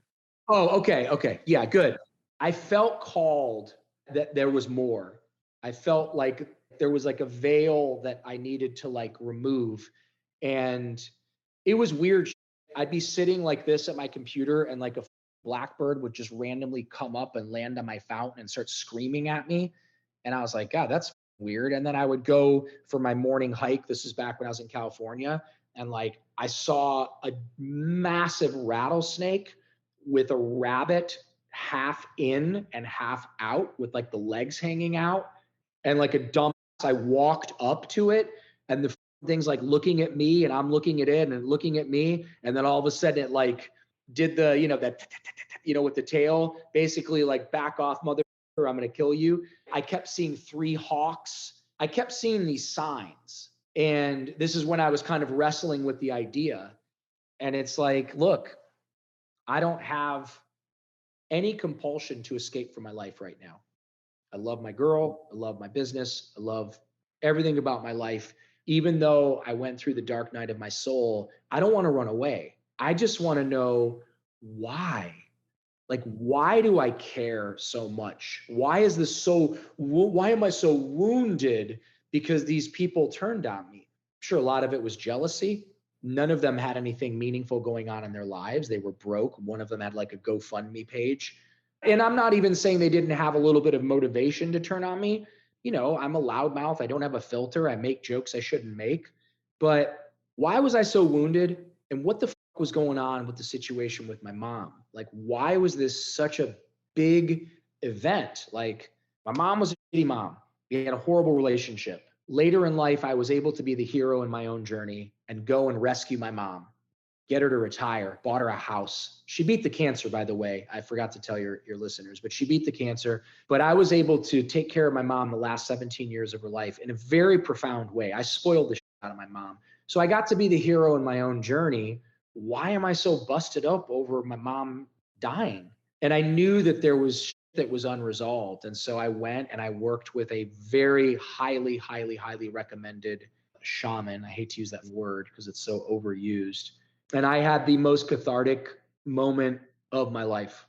Oh, okay. Okay. Yeah, good. I felt called that there was more. I felt like there was like a veil that I needed to like remove. And it was weird. I'd be sitting like this at my computer and like a blackbird would just randomly come up and land on my fountain and start screaming at me. And I was like, God, that's weird. And then I would go for my morning hike. This is back when I was in California. And like I saw a massive rattlesnake with a rabbit half in and half out with like the legs hanging out. And like a dumb, I walked up to it and the thing's like looking at me and I'm looking at it and looking at me. And then all of a sudden it like did the, that, with the tail, basically like back off, mother, I'm going to kill you. I kept seeing 3 hawks. I kept seeing these signs. And this is when I was kind of wrestling with the idea. And it's like, look, I don't have any compulsion to escape from my life right now. I love my girl. I love my business. I love everything about my life. Even though I went through the dark night of my soul, I don't want to run away. I just want to know why. Like, why do I care so much? Why am I so wounded because these people turned on me? I'm sure a lot of it was jealousy. None of them had anything meaningful going on in their lives. They were broke. One of them had like a GoFundMe page. And I'm not even saying they didn't have a little bit of motivation to turn on me. I'm a loudmouth. I don't have a filter. I make jokes I shouldn't make. But why was I so wounded? And what the was going on with the situation with my mom? Like, why was this such a big event? Like, my mom was a shitty mom. We had a horrible relationship. Later in life, I was able to be the hero in my own journey and go and rescue my mom. get her to retire, bought her a house. She beat the cancer, by the way. I forgot to tell your listeners, but she beat the cancer. But I was able to take care of my mom the last 17 years of her life in a very profound way. I spoiled the shit out of my mom. So I got to be the hero in my own journey. Why am I so busted up over my mom dying? And I knew that there was shit that was unresolved. And so I went and I worked with a very highly, highly, highly recommended shaman. I hate to use that word because it's so overused. And I had the most cathartic moment of my life.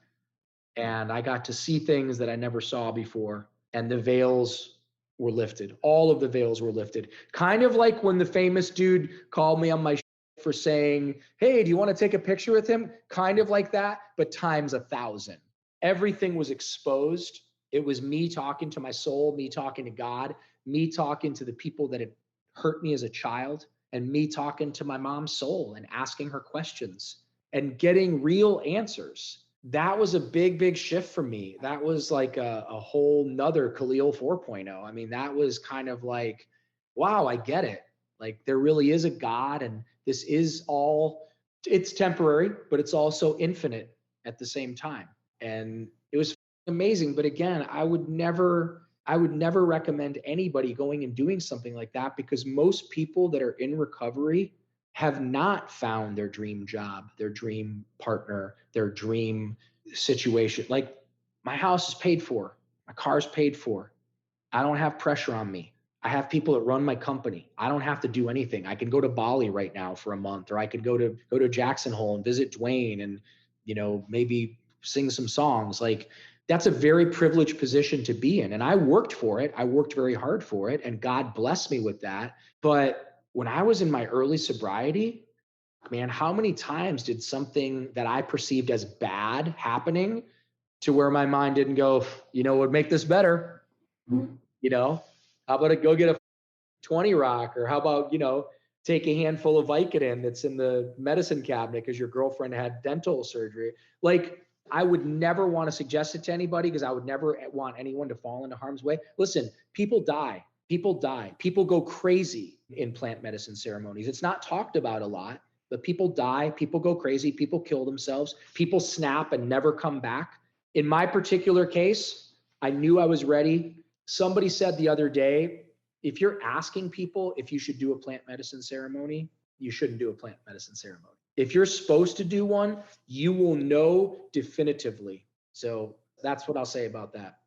And I got to see things that I never saw before. And the veils were lifted. All of the veils were lifted. Kind of like when the famous dude called me on my for saying, hey, do you want to take a picture with him? Kind of like that, but times 1,000. Everything was exposed. It was me talking to my soul, me talking to God, me talking to the people that had hurt me as a child, and me talking to my mom's soul and asking her questions and getting real answers. That was a big, big shift for me. That was like a whole nother Khalil 4.0. I mean, that was kind of like, wow, I get it. Like there really is a God, and this is all, it's temporary, but it's also infinite at the same time. And it was amazing. But again, I would never recommend anybody going and doing something like that, because most people that are in recovery have not found their dream job, their dream partner, their dream situation. Like my house is paid for, my car's paid for. I don't have pressure on me. I have people that run my company. I don't have to do anything. I can go to Bali right now for a month, or I could go to Jackson Hole and visit Dwayne and, maybe sing some songs. Like that's a very privileged position to be in. And I worked for it. I worked very hard for it, and God blessed me with that. But when I was in my early sobriety, man, how many times did something that I perceived as bad happening to where my mind didn't go, what would make this better? How about go get a 20 rock, or how about, take a handful of Vicodin that's in the medicine cabinet because your girlfriend had dental surgery. Like I would never want to suggest it to anybody, because I would never want anyone to fall into harm's way. Listen, people die. People go crazy in plant medicine ceremonies. It's not talked about a lot, but people die, people go crazy, people kill themselves, people snap and never come back. In my particular case, I knew I was ready. Somebody said the other day, if you're asking people if you should do a plant medicine ceremony, you shouldn't do a plant medicine ceremony. If you're supposed to do one, you will know definitively. So that's what I'll say about that.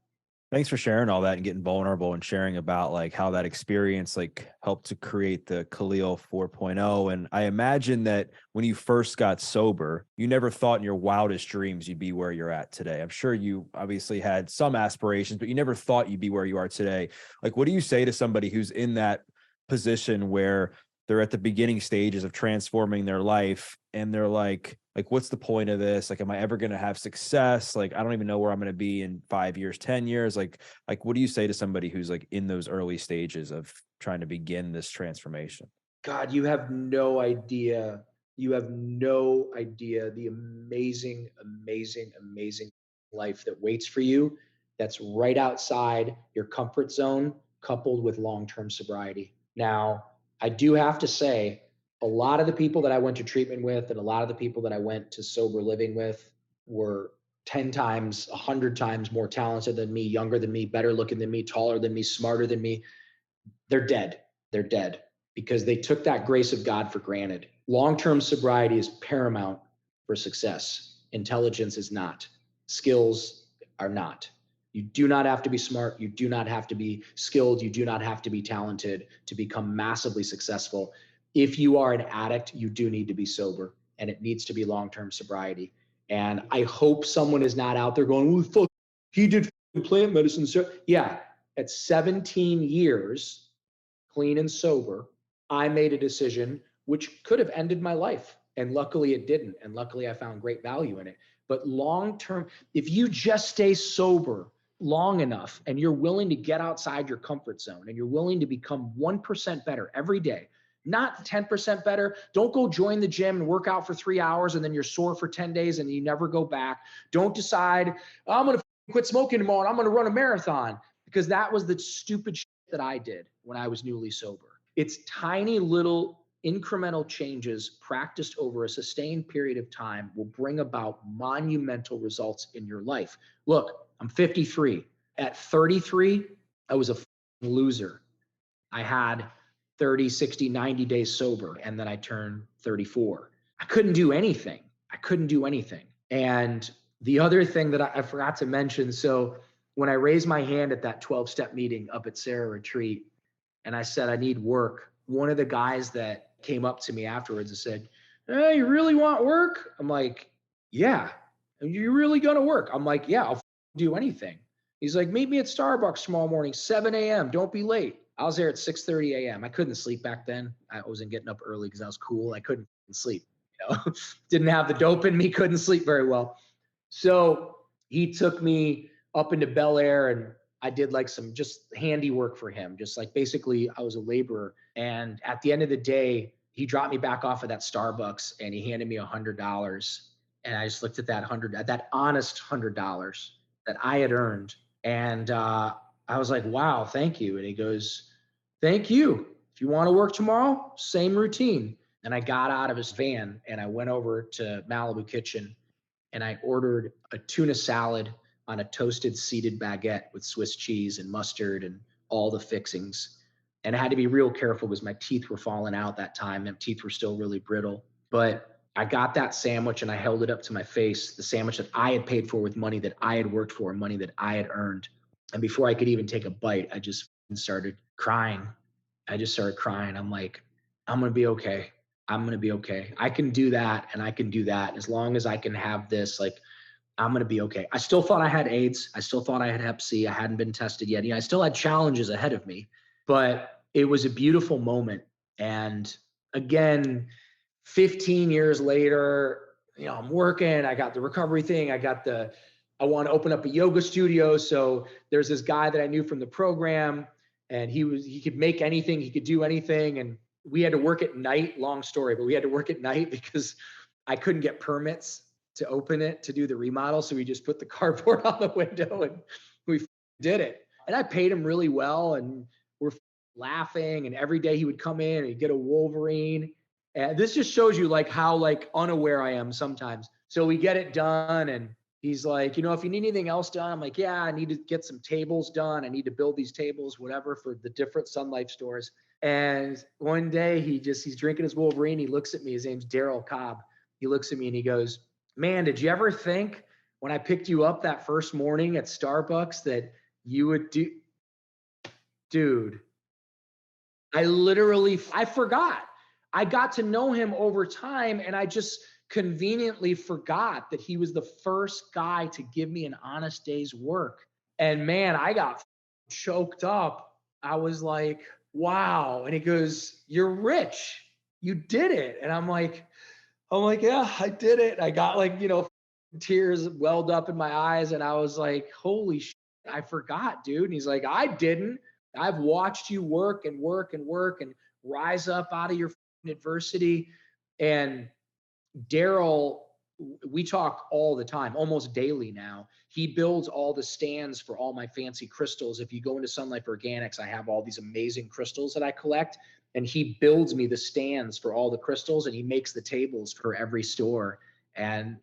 Thanks for sharing all that and getting vulnerable and sharing about like how that experience like helped to create the Khalil 4.0. And I imagine that when you first got sober, you never thought in your wildest dreams you'd be where you're at today. I'm sure you obviously had some aspirations, but you never thought you'd be where you are today. Like, what do you say to somebody who's in that position where they're at the beginning stages of transforming their life and they're like, what's the point of this? Like, am I ever going to have success? Like, I don't even know where I'm going to be in 5 years, 10 years. Like, what do you say to somebody who's like in those early stages of trying to begin this transformation? God, you have no idea. You have no idea the amazing, amazing, amazing life that waits for you. That's right outside your comfort zone, coupled with long-term sobriety. Now, I do have to say, a lot of the people that I went to treatment with and a lot of the people that I went to sober living with were 10 times, 100 times more talented than me, younger than me, better looking than me, taller than me, smarter than me. They're dead. They're dead because they took that grace of God for granted. Long-term sobriety is paramount for success. Intelligence is not. Skills are not. You do not have to be smart. You do not have to be skilled. You do not have to be talented to become massively successful. If you are an addict, you do need to be sober, and it needs to be long-term sobriety. And I hope someone is not out there going, "Oh, fuck, he did plant medicine." So yeah, at 17 years, clean and sober, I made a decision which could have ended my life. And luckily it didn't. And luckily I found great value in it. But long term, if you just stay sober long enough and you're willing to get outside your comfort zone and you're willing to become 1% better every day, not 10% better. Don't go join the gym and work out for 3 hours and then you're sore for 10 days and you never go back. Don't decide, I'm going to quit smoking tomorrow and I'm going to run a marathon, because that was the stupid shit that I did when I was newly sober. It's tiny little incremental changes practiced over a sustained period of time will bring about monumental results in your life. Look, I'm 53. At 33, I was a loser. I had 30, 60, 90 days sober, and then I turned 34. I couldn't do anything. And the other thing that I forgot to mention, so when I raised my hand at that 12-step meeting up at Sarah Retreat, and I said, I need work, one of the guys that came up to me afterwards and said, hey, you really want work? I'm like, yeah. Are you really going to work? I'm like, yeah, I'll do anything. He's like, meet me at Starbucks tomorrow morning, 7 a.m. Don't be late. I was there at 6:30 a.m. I couldn't sleep back then. I wasn't getting up early because I was cool. I couldn't sleep. Didn't have the dope in me, couldn't sleep very well. So he took me up into Bel Air, and I did like some just handiwork for him. Just like basically I was a laborer. And at the end of the day, he dropped me back off at that Starbucks and he handed me $100. And I just looked at that honest $100 that I had earned. And I was like, wow, thank you. And he goes, thank you. If you want to work tomorrow, same routine. And I got out of his van and I went over to Malibu Kitchen and I ordered a tuna salad on a toasted seeded baguette with Swiss cheese and mustard and all the fixings. And I had to be real careful because my teeth were falling out that time. My teeth were still really brittle. But I got that sandwich and I held it up to my face, the sandwich that I had paid for with money that I had worked for, money that I had earned. And before I could even take a bite, I just started crying. I'm like, I'm going to be okay. I'm going to be okay. I can do that. And I can do that. As long as I can have this, like, I'm going to be okay. I still thought I had AIDS. I still thought I had Hep C. I hadn't been tested yet. I still had challenges ahead of me, but it was a beautiful moment. And again, 15 years later, I'm working, I got the recovery thing. I want to open up a yoga studio. So there's this guy that I knew from the program, and he could make anything, he could do anything. And we had to work at night, long story, but we had to work at night because I couldn't get permits to open it, to do the remodel. So we just put the cardboard on the window and we did it. And I paid him really well, and we're laughing. And every day he would come in and he'd get a Wolverine. And this just shows you like how like unaware I am sometimes. So we get it done, and he's like, if you need anything else done, I'm like, yeah, I need to get some tables done. I need to build these tables, whatever, for the different Sunlife stores. And one day he's drinking his Wolverine. He looks at me. His name's Daryl Cobb. He looks at me and he goes, man, did you ever think when I picked you up that first morning at Starbucks that you would do? Dude, I forgot. I got to know him over time, and I just conveniently forgot that he was the first guy to give me an honest day's work. And man, I got choked up. I was like, wow. And he goes, you're rich. You did it. And I'm like, yeah, I did it. I got like, tears welled up in my eyes. And I was like, holy shit, I forgot, dude. And he's like, I didn't. I've watched you work and work and work and rise up out of your adversity. And Daryl, we talk all the time, almost daily now. He builds all the stands for all my fancy crystals. If you go into Sunlife Organics, I have all these amazing crystals that I collect, and he builds me the stands for all the crystals, and he makes the tables for every store. And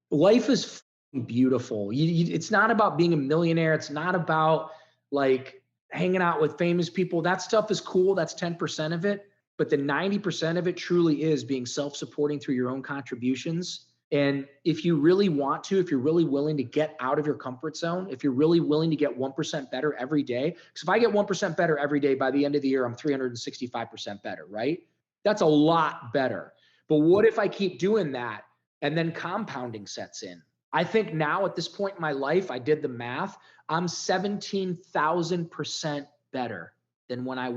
life is beautiful. It's not about being a millionaire. It's not about like hanging out with famous people. That stuff is cool. That's 10% of it. But the 90% of it truly is being self-supporting through your own contributions. And if you really want to, if you're really willing to get out of your comfort zone, if you're really willing to get 1% better every day, because if I get 1% better every day, by the end of the year, I'm 365% better, right? That's a lot better. But what if I keep doing that and then compounding sets in? I think now at this point in my life, I did the math, I'm 17,000% better than when I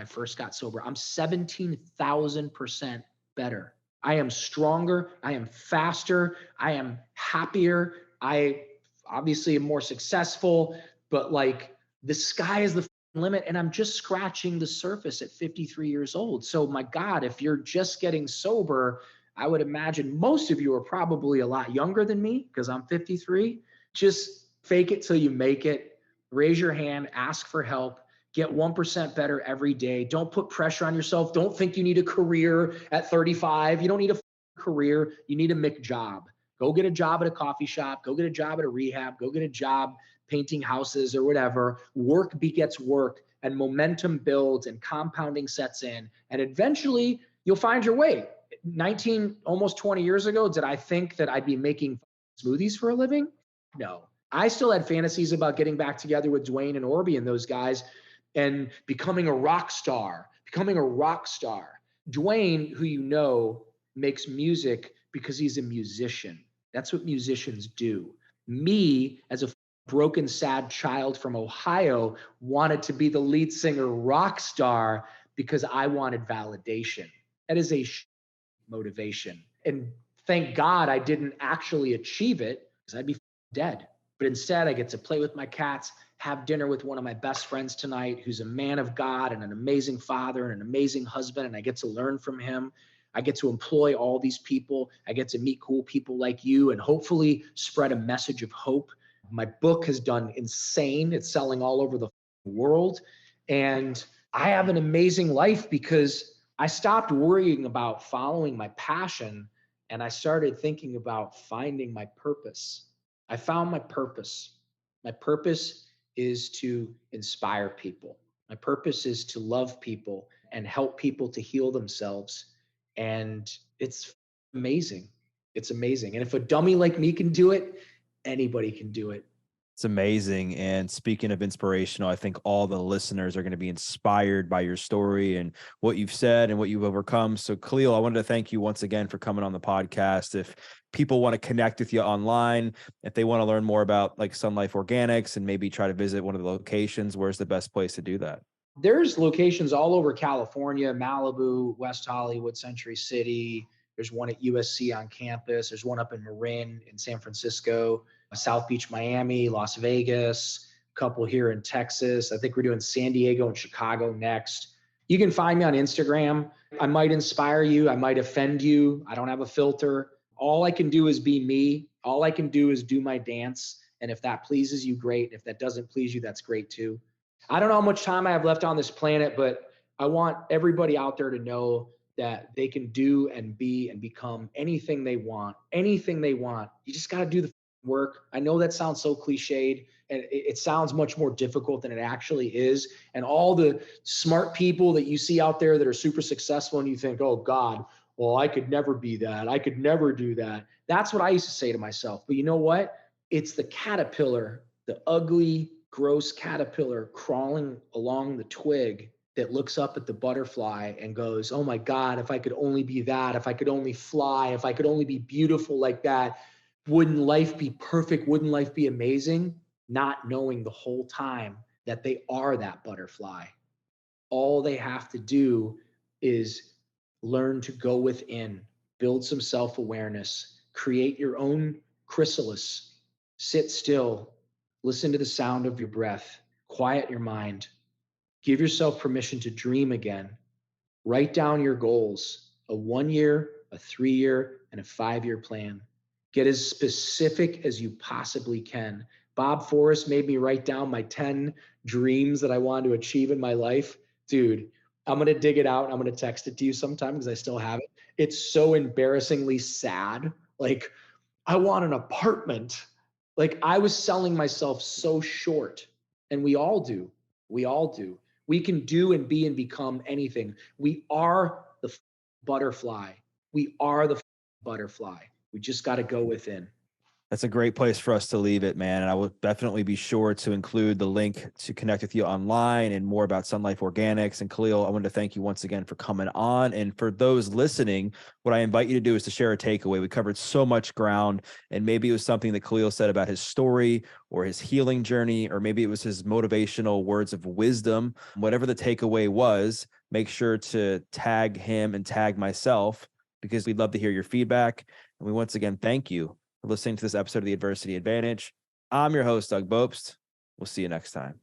first got sober. I'm 17,000% better. I am stronger. I am faster. I am happier. I obviously am more successful, but like the sky is the limit, and I'm just scratching the surface at 53 years old. So my God, if you're just getting sober, I would imagine most of you are probably a lot younger than me because I'm 53. Just fake it till you make it. Raise your hand, ask for help. Get 1% better every day. Don't put pressure on yourself. Don't think you need a career at 35. You don't need a career. You need a McJob. Go get a job at a coffee shop. Go get a job at a rehab. Go get a job painting houses or whatever. Work begets work, and momentum builds and compounding sets in. And eventually you'll find your way. 19, almost 20 years ago, did I think that I'd be making smoothies for a living? No. I still had fantasies about getting back together with Dwayne and Orby and those guys and becoming a rock star. Dwayne, who you know, makes music because he's a musician. That's what musicians do. Me, as a broken, sad child from Ohio, wanted to be the lead singer rock star because I wanted validation. That is a motivation. And thank God I didn't actually achieve it, because I'd be dead. But instead, I get to play with my cats, have dinner with one of my best friends tonight, who's a man of God and an amazing father and an amazing husband, and I get to learn from him. I get to employ all these people. I get to meet cool people like you and hopefully spread a message of hope. My book has done insane. It's selling all over the world. And I have an amazing life because I stopped worrying about following my passion and I started thinking about finding my purpose. I found my purpose. My purpose is to inspire people. My purpose is to love people and help people to heal themselves. And it's amazing. It's amazing. And if a dummy like me can do it, anybody can do it. It's amazing. And speaking of inspirational, I think all the listeners are going to be inspired by your story and what you've said and what you've overcome. So, Khalil, I wanted to thank you once again for coming on the podcast. If people want to connect with you online, if they want to learn more about like Sunlife Organics and maybe try to visit one of the locations, where's the best place to do that? There's locations all over California, Malibu, West Hollywood, Century City. There's one at USC on campus. There's one up in Marin in San Francisco, South Beach, Miami, Las Vegas, a couple here in Texas. I think we're doing San Diego and Chicago next. You can find me on Instagram. I might inspire you. I might offend you. I don't have a filter. All I can do is be me. All I can do is do my dance. And if that pleases you, great. If that doesn't please you, that's great too. I don't know how much time I have left on this planet, but I want everybody out there to know that they can do and be and become anything they want. Anything they want. You just got to do the work. I know that sounds so cliched and it sounds much more difficult than it actually is. And all the smart people that you see out there that are super successful and you think, oh God, well, I could never be that. I could never do that. That's what I used to say to myself. But you know what? It's the caterpillar, the ugly, gross caterpillar crawling along the twig that looks up at the butterfly and goes, oh my God, if I could only be that, if I could only fly, if I could only be beautiful like that, wouldn't life be perfect? Wouldn't life be amazing? Not knowing the whole time that they are that butterfly. All they have to do is learn to go within, build some self-awareness, create your own chrysalis, sit still, listen to the sound of your breath, quiet your mind, give yourself permission to dream again, write down your goals, a 1 year, a 3 year, and a 5 year plan. Get as specific as you possibly can. Bob Forrest made me write down my 10 dreams that I wanted to achieve in my life. Dude, I'm going to dig it out. And I'm going to text it to you sometime because I still have it. It's so embarrassingly sad. Like, I want an apartment. Like, I was selling myself so short. And we all do. We all do. We can do and be and become anything. We are the butterfly. We are the butterfly. We just got to go within. That's a great place for us to leave it, man. And I will definitely be sure to include the link to connect with you online and more about Sunlife Organics. And Khalil, I wanted to thank you once again for coming on. And for those listening, what I invite you to do is to share a takeaway. We covered so much ground, and maybe it was something that Khalil said about his story or his healing journey, or maybe it was his motivational words of wisdom. Whatever the takeaway was, make sure to tag him and tag myself, because we'd love to hear your feedback. And we once again thank you for listening to this episode of The Adversity Advantage. I'm your host, Doug Bopst. We'll see you next time.